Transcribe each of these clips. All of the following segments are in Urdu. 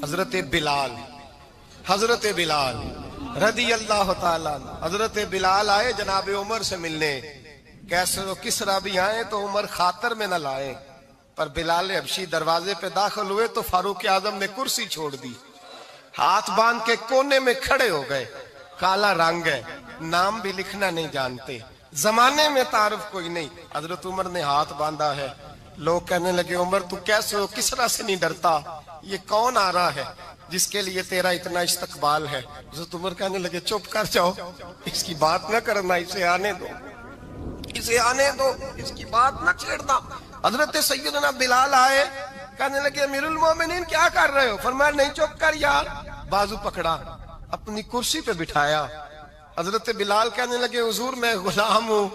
حضرت بلال رضی اللہ تعالیٰ حضرت بلال آئے جناب عمر سے ملنے. کیسے کسرا بھی آئے تو عمر خاطر میں نہ لائے، پر بلال حبشی دروازے پہ داخل ہوئے تو فاروق اعظم نے کرسی چھوڑ دی، ہاتھ باندھ کے کونے میں کھڑے ہو گئے. کالا رنگ ہے، نام بھی لکھنا نہیں جانتے، زمانے میں تعارف کوئی نہیں. حضرت عمر نے ہاتھ باندھا ہے. لوگ کہنے لگے عمر تو کیسے ہو، کسرا سے نہیں ڈرتا، یہ کون آ رہا ہے جس کے لیے تیرا اتنا استقبال ہے؟ حضرت عمر کہنے لگے چپ کر جاؤ، اس کی بات نہ کرنا، اسے آنے دو، اسے آنے دو، اس کی بات نہ چھیڑنا. حضرت سیدنا بلال آئے، کہنے لگے امیر المومنین کیا کر رہے ہو؟ فرمایا نہیں چپ کر یار. بازو پکڑا، اپنی کرسی پہ بٹھایا. حضرت بلال کہنے لگے حضور میں غلام ہوں،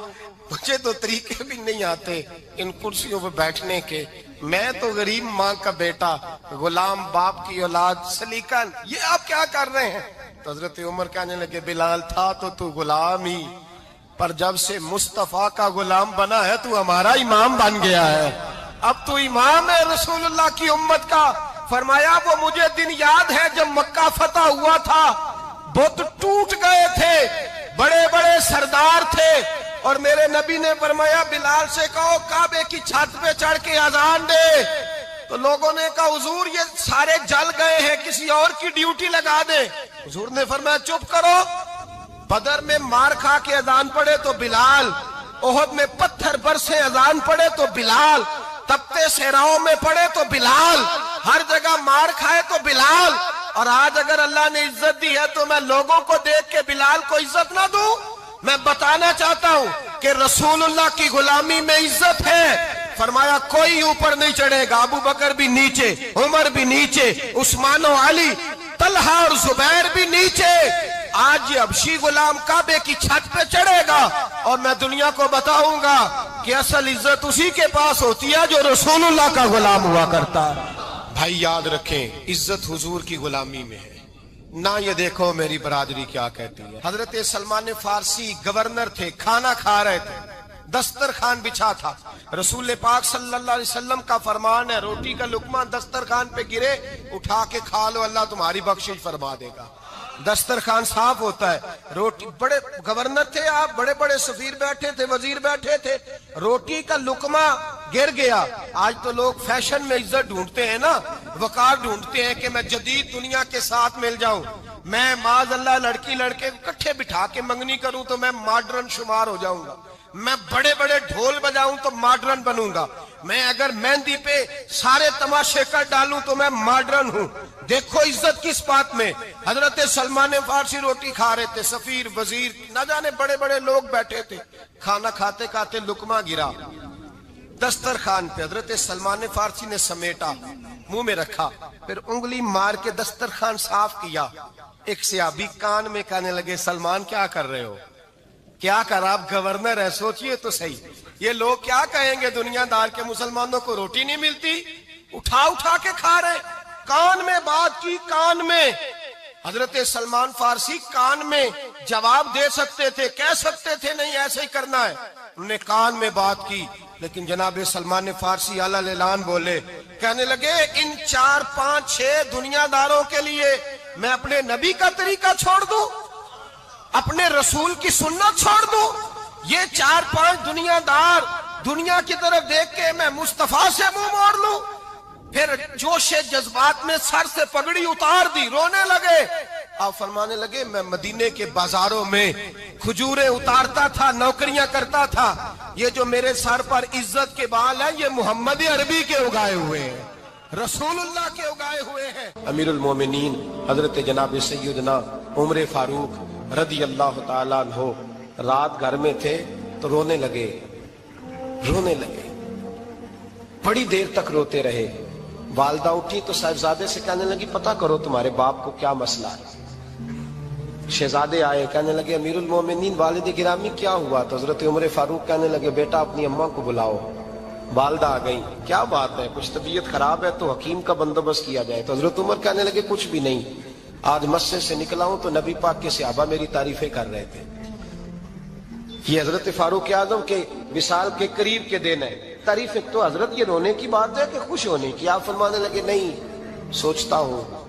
مجھے تو طریقے بھی نہیں آتے ان کرسیوں پہ بیٹھنے کے، میں تو غریب ماں کا بیٹا، غلام باپ کی اولاد، سلیقہ، یہ آپ کیا کر رہے ہیں؟ تو حضرت عمر کہنے لگے بلال تھا تو غلام ہی، پر جب سے مصطفیٰ کا غلام بنا ہے تو ہمارا امام بن گیا ہے، اب تو امام ہے رسول اللہ کی امت کا. فرمایا وہ مجھے دن یاد ہے جب مکہ فتح ہوا تھا، بت ٹوٹ گئے تھے، بڑے بڑے سردار تھے، اور میرے نبی نے فرمایا بلال سے کہو کعبے کی چھت پہ چڑھ کے اذان دے. تو لوگوں نے کہا حضور یہ سارے جل گئے ہیں، کسی اور کی ڈیوٹی لگا دے. حضور نے فرمایا چپ کرو. بدر میں مار کھا کے اذان پڑے تو بلال، احد میں پتھر برسے اذان پڑے تو بلال، تپتے صحراؤں میں پڑے تو بلال، ہر جگہ مار کھائے تو بلال. اور آج اگر اللہ نے عزت دی ہے تو میں لوگوں کو دیکھ کے بلال کو عزت نہ دوں؟ میں بتانا چاہتا ہوں کہ رسول اللہ کی غلامی میں عزت ہے. فرمایا کوئی اوپر نہیں چڑھے گا، ابو بکر بھی نیچے، عمر بھی نیچے، عثمان و علی، طلحہ اور زبیر بھی نیچے. آج یہ حبشی غلام کعبے کی چھت پہ چڑھے گا اور میں دنیا کو بتاؤں گا کہ اصل عزت اسی کے پاس ہوتی ہے جو رسول اللہ کا غلام ہوا کرتا ہے. بھائی یاد رکھیں عزت حضور کی غلامی میں ہے، نہ یہ دیکھو میری برادری کیا کہتی ہے. حضرت سلمان فارسی گورنر تھے، کھانا کھا رہے تھے، دسترخوان بچھا تھا. رسول پاک صلی اللہ علیہ وسلم کا فرمان ہے روٹی کا لقمہ دسترخوان پہ گرے اٹھا کے کھا لو، اللہ تمہاری بخشش فرما دے گا. دسترخوان صاف ہوتا ہے. روٹی، بڑے گورنر تھے آپ، بڑے بڑے سفیر بیٹھے تھے، وزیر بیٹھے تھے، روٹی کا لقمہ گر گیا. آج تو لوگ فیشن میں عزت ڈھونڈتے ہیں نا، وقار ڈھونڈتے ہیں کہ میں جدید دنیا کے ساتھ مل جاؤں، میں معاذ اللہ لڑکی لڑکے اکٹھے بٹھا کے منگنی کروں تو میں ماڈرن شمار ہو جاؤں گا، میں بڑے بڑے ڈھول بجاؤں تو ماڈرن بنوں گا، میں اگر مہندی پہ سارے تماشے کر ڈالوں تو میں ماڈرن ہوں. دیکھو عزت کس بات میں. حضرت سلمان فارسی روٹی کھا رہے تھے، سفیر، وزیر، نہ جانے بڑے بڑے لوگ بیٹھے تھے. کھانا کھاتے کھاتے لقمہ گرا دسترخوان پہ. حضرت سلمان فارسی نے سمیٹا، منہ میں رکھا، پھر انگلی مار کے دسترخوان صاف کیا. ایک صحابی کان میں کہنے لگے سلمان کیا کر رہے ہو؟ کیا کر، آپ گورنر ہے، سوچئے تو صحیح، یہ لوگ کیا کہیں گے دنیا دار کے مسلمانوں کو روٹی نہیں ملتی، اٹھا اٹھا کے کھا رہے. کان میں بات کی، کان میں. حضرت سلمان فارسی کان میں جواب دے سکتے تھے، کہہ سکتے تھے نہیں ایسے ہی کرنا ہے، انہوں نے کان میں بات کی. لیکن جناب سلمان فارسی اعلی اعلان بولے، کہنے لگے ان 4 5 6 دنیا داروں کے لیے میں اپنے نبی کا طریقہ چھوڑ دوں، اپنے رسول کی سنت چھوڑ دوں؟ یہ 4 5 دنیا دار دنیا کی طرف دیکھ کے میں مصطفیٰ سے منہ موڑ لوں؟ پھر جوش جذبات میں سر سے پگڑی اتار دی، رونے لگے. آپ فرمانے لگے میں مدینے کے بازاروں میں کھجوریں اتارتا تھا، نوکریاں کرتا تھا، یہ جو میرے سر پر عزت کے بال ہیں یہ محمد عربی کے اگائے ہوئے ہیں، رسول اللہ کے اگائے ہوئے ہیں. امیر المومنین حضرت جناب سیدنا عمر فاروق رضی اللہ تعالیٰ عنہ رات گھر میں تھے تو رونے لگے، بڑی دیر تک روتے رہے. والدہ اٹھی تو صاحبزادے سے کہنے لگی پتہ کرو تمہارے باپ کو کیا مسئلہ ہے. شہزادے آئے، کہنے لگے امیر المومنین والد گرامی کیا ہوا؟ تو حضرت عمر فاروق کہنے لگے بیٹا اپنی اماں کو بلاؤ. والدہ آ گئی، کیا بات ہے؟ کچھ طبیعت خراب ہے تو حکیم کا بندوبست کیا جائے. تو حضرت عمر کہنے لگے کچھ بھی نہیں، آج مسجد سے نکلا ہوں تو نبی پاک کے صحابہ میری تعریفیں کر رہے تھے. یہ حضرت فاروق اعظم کے وصال کے قریب کے دن ہے. تعریف تو حضرت یہ رونے کی بات ہے کہ خوش ہونے کی؟ آپ فرمانے لگے نہیں، سوچتا ہوں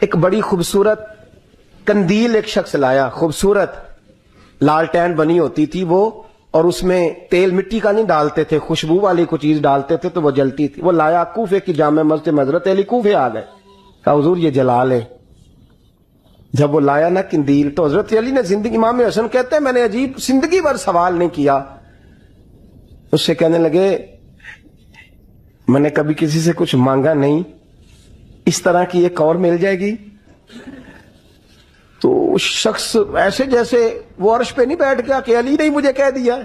ایک بڑی خوبصورت کندیل ایک شخص لایا, خوبصورت لالٹین بنی ہوتی تھی وہ, اور اس میں تیل مٹی کا نہیں ڈالتے تھے, خوشبو والی کوئی چیز ڈالتے تھے تو وہ جلتی تھی. وہ لایا کوفے کی جامع مسجد میں, حضرت علی کوفے آ گئے, کہا حضور یہ جلا لے. جب وہ لایا نا کندیل تو حضرت علی نے زندگی, امام حسن کہتے ہیں میں نے عجیب زندگی بھر سوال نہیں کیا. اس سے کہنے لگے میں نے کبھی کسی سے کچھ مانگا نہیں, اس طرح کی ایک اور مل جائے گی. تو اس شخص ایسے جیسے وہ عرش پہ نہیں بیٹھ گیا کہ علی نے ہی مجھے کہہ دیا.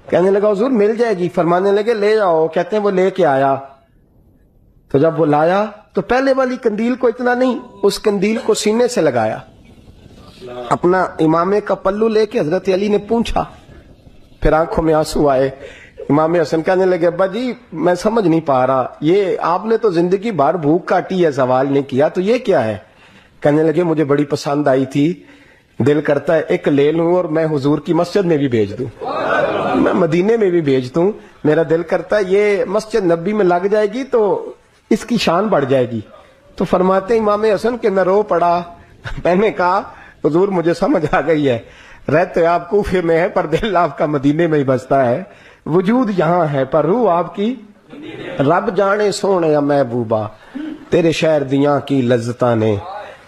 کہنے لگا حضور مل جائے گی. فرمانے لگے لے جاؤ. کہتے ہیں وہ لے کے آیا. تو جب وہ لایا تو پہلے والی کندیل کو اتنا نہیں, اس کندیل کو سینے سے لگایا, اپنا امامے کا پلو لے کے حضرت علی نے پوچھا. پھر آنکھوں میں آنسو آئے. امام حسن کہنے لگے ابا جی میں سمجھ نہیں پا رہا, یہ آپ نے تو زندگی بھر بھوک کاٹی ہے, سوال نہیں کیا, تو یہ کیا ہے؟ کہنے لگے مجھے بڑی پسند آئی تھی, دل کرتا ہے ایک لے لوں اور میں حضور کی مسجد میں بھی بھیج دوں, میں مدینے میں بھی بھیج دوں. میرا دل کرتا ہے یہ مسجد نبی میں لگ جائے گی تو اس کی شان بڑھ جائے گی. تو فرماتے امام حسن کہ میں رو پڑا. میں نے کہا حضور مجھے سمجھ آ گئی ہے, رہتے آپ کوفے میں ہے پر دل آپ کا مدینے میں ہی بستا ہے, وجود یہاں ہے پر روح آپ کی. رب جانے سونے یا محبوبہ تیرے شہر دیاں کی لذتاں نے,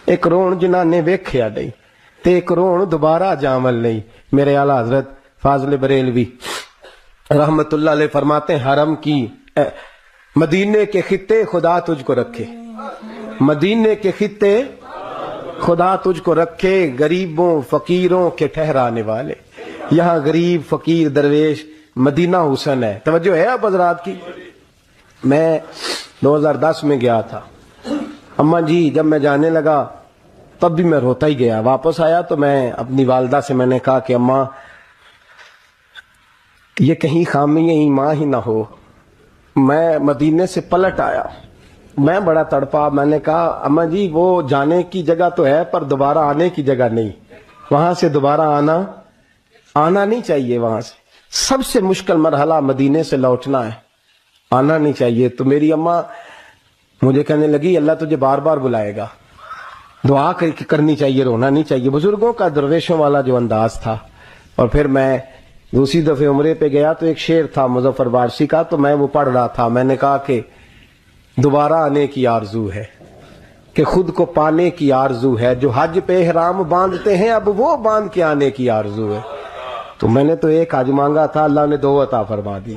ایک رون جنہاں نے ویکھیا نہیں تے ایک رون دوبارہ جامل نہیں. میرے اعلیٰ حضرت فاضل بریلوی رحمت اللہ علیہ فرماتے ہیں حرم کی مدینے کے خطے خدا تجھ کو رکھے, مدینے کے خطے خدا تجھ کو رکھے, غریبوں فقیروں کے ٹھہرانے والے. یہاں غریب فقیر درویش مدینہ حسن ہے. توجہ ہے اب حضرات کی. میں 2010 میں گیا تھا. اماں جی جب میں جانے لگا تب بھی میں روتا ہی گیا. واپس آیا تو میں اپنی والدہ سے میں نے کہا کہ اماں یہ کہیں خامی ایمان ہی نہ ہو. میں مدینے سے پلٹ آیا, میں بڑا تڑپا. میں نے کہا اماں جی وہ جانے کی جگہ تو ہے پر دوبارہ آنے کی جگہ نہیں, وہاں سے دوبارہ آنا نہیں چاہیے. وہاں سے سب سے مشکل مرحلہ مدینے سے لوٹنا ہے, آنا نہیں چاہیے. تو میری اماں مجھے کہنے لگی اللہ تجھے بار بار بلائے گا, دعا کرنی چاہیے, رونا نہیں چاہیے. بزرگوں کا درویشوں والا جو انداز تھا. اور پھر میں دوسری دفعہ عمرے پہ گیا تو ایک شعر تھا مظفر وارثی کا, تو میں وہ پڑھ رہا تھا. میں نے کہا کہ دوبارہ آنے کی آرزو ہے, کہ خود کو پانے کی آرزو ہے, جو حج پہ احرام باندھتے ہیں اب وہ باندھ کے آنے کی آرزو ہے. تو میں نے تو ایک حج مانگا تھا, اللہ نے 2 عطا فرما دی.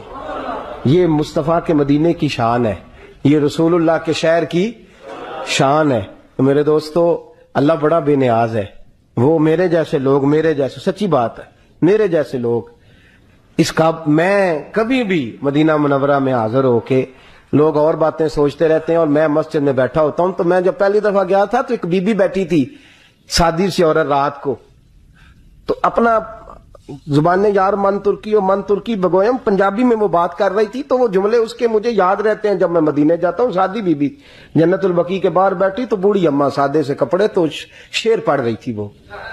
یہ مصطفیٰ کے مدینے کی شان ہے, یہ رسول اللہ کے شہر کی شان ہے. تو میرے دوستو اللہ بڑا بے نیاز ہے. وہ میرے جیسے لوگ, میرے جیسے, سچی بات ہے, میرے جیسے لوگ اس کا, میں کبھی بھی مدینہ منورہ میں حاضر ہو کے لوگ اور باتیں سوچتے رہتے ہیں اور میں مسجد میں بیٹھا ہوتا ہوں. تو میں جب پہلی دفعہ گیا تھا تو ایک بی بی بیٹھی تھی, سادی سی عورت, رات کو, تو اپنا زبان یار من ترکی بگویم پنجابی میں وہ بات کر رہی تھی. تو وہ جملے اس کے مجھے یاد رہتے ہیں جب میں مدینے جاتا ہوں. سادی بی بی جنت البقیع کے باہر بیٹھی تو بوڑھی اماں سادے سے کپڑے, تو شعر پڑھ رہی تھی. وہ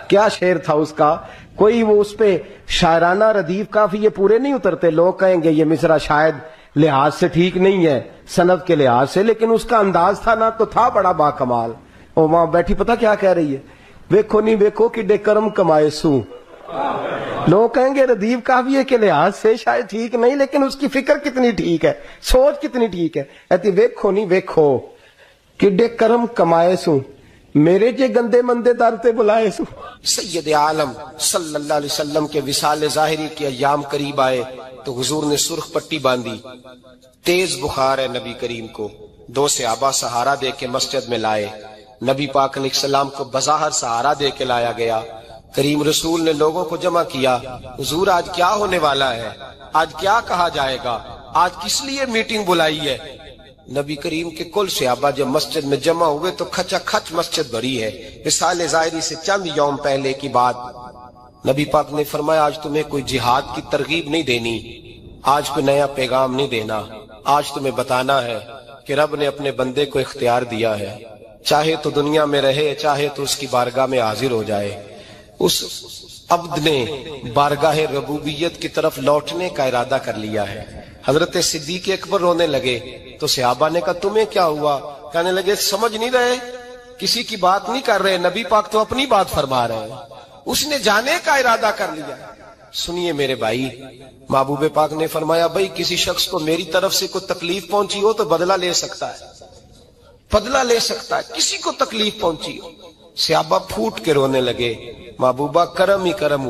کیا شعر تھا اس کا, کوئی وہ اس پہ شاعرانہ ردیف کافی یہ پورے نہیں اترتے. لوگ کہیں گے یہ مصرع شاید لحاظ سے ٹھیک نہیں ہے, سند کے لحاظ سے, لیکن اس کا انداز تھا نا تو تھا بڑا با کمال. اور وہاں بیٹھی پتہ کیا کہہ رہی ہے, ویکھو نہیں ویکھو کہ کرم کمائے سوں. لوگ کہیں گے ردیف کافیے کے لحاظ سے شاید ٹھیک نہیں, لیکن اس کی فکر کتنی ٹھیک ہے, سوچ کتنی ٹھیک ہے. کہتی ویکھو نہیں ویکھو کہ کرم کمائے سوں, میرے جے گندے مندے در تے بلائے سوں. سید عالم صلی اللہ علیہ وسلم کے وصال ظاہری کے ایام قریب آئے تو حضور نے سرخ پٹی باندھی. تیز بخار ہے نبی کریم کو. 2 صحابہ سہارا دے کے مسجد میں لائے. نبی پاک علیہ السلام کو بظاہر سہارا دے کے لایا گیا. کریم رسول نے لوگوں کو جمع کیا, حضور آج کیا ہونے والا ہے, آج کیا کہا جائے گا, آج کس لیے میٹنگ بلائی ہے. نبی کریم کے کل صحابہ جب مسجد میں جمع ہوئے تو کھچا کھچ مسجد بھری ہے. وصال ظاہری سے چند یوم پہلے کی بات. نبی پاک نے فرمایا آج تمہیں کوئی جہاد کی ترغیب نہیں دینی, آج کوئی نیا پیغام نہیں دینا, آج تمہیں بتانا ہے کہ رب نے اپنے بندے کو اختیار دیا ہے, چاہے تو دنیا میں رہے چاہے تو اس کی بارگاہ میں حاضر ہو جائے. اس عبد نے بارگاہ ربوبیت کی طرف لوٹنے کا ارادہ کر لیا ہے. حضرت صدیق اکبر رونے لگے تو صحابہ نے کہا تمہیں کیا ہوا؟ کہنے لگے سمجھ نہیں رہے کسی کی بات نہیں کر رہے، نبی پاک تو اپنی بات فرما رہے ہیں. اس نے جانے کا ارادہ کر لیا. سنیے میرے بھائی، محبوب پاک نے فرمایا بھائی کسی شخص کو میری طرف سے کوئی تکلیف پہنچی ہو تو بدلہ لے سکتا ہے، بدلہ لے سکتا ہے. کسی کو تکلیف پہنچی ہو. صحابہ پھوٹ کے رونے لگے. محبوبہ کرم ہی کرم